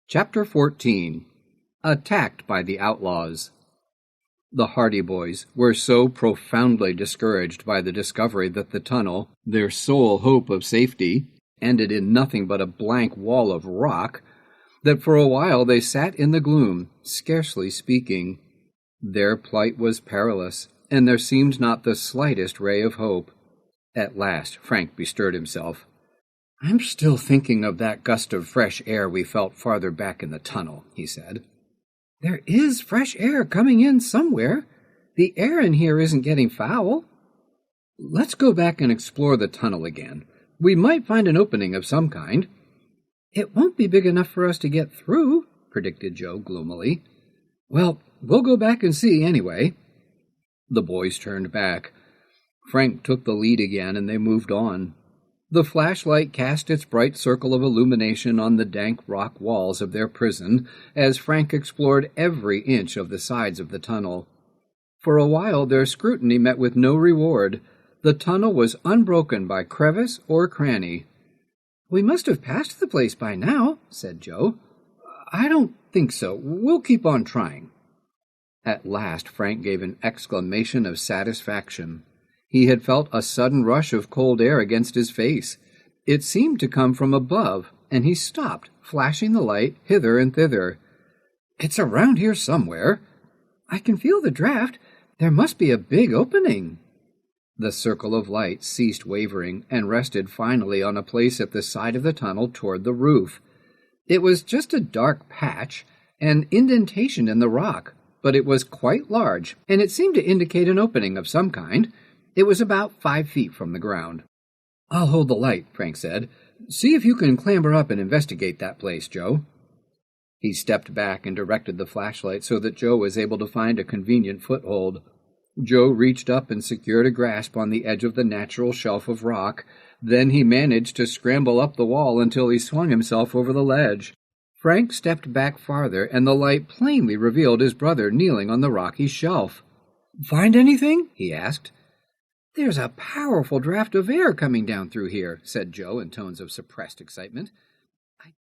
Chapter 14. Attacked by the Outlaws. The Hardy Boys were so profoundly discouraged by the discovery that the tunnel, their sole hope of safety, ended in nothing but a blank wall of rock, that for a while they sat in the gloom, scarcely speaking. Their plight was perilous, and there seemed not the slightest ray of hope. At last Frank bestirred himself. "I'm still thinking of that gust of fresh air we felt farther back in the tunnel," he said. "There is fresh air coming in somewhere. The air in here isn't getting foul. Let's go back and explore the tunnel again. We might find an opening of some kind." "It won't be big enough for us to get through," predicted Joe gloomily. "Well, we'll go back and see anyway." The boys turned back. Frank took the lead again, and they moved on. The flashlight cast its bright circle of illumination on the dank rock walls of their prison as Frank explored every inch of the sides of the tunnel. For a while their scrutiny met with no reward. The tunnel was unbroken by crevice or cranny. "We must have passed the place by now," said Joe. "I don't think so. We'll keep on trying." At last Frank gave an exclamation of satisfaction. He had felt a sudden rush of cold air against his face. It seemed to come from above, and he stopped, flashing the light hither and thither. "It's around here somewhere. I can feel the draft. There must be a big opening." The circle of light ceased wavering and rested finally on a place at the side of the tunnel toward the roof. It was just a dark patch, an indentation in the rock, but it was quite large, and it seemed to indicate an opening of some kind. It was about 5 feet from the ground. "I'll hold the light," Frank said. "See if you can clamber up and investigate that place, Joe." He stepped back and directed the flashlight so that Joe was able to find a convenient foothold. Joe reached up and secured a grasp on the edge of the natural shelf of rock. Then he managed to scramble up the wall until he swung himself over the ledge. Frank stepped back farther, and the light plainly revealed his brother kneeling on the rocky shelf. "Find anything?" he asked. "There's a powerful draft of air coming down through here," said Joe in tones of suppressed excitement.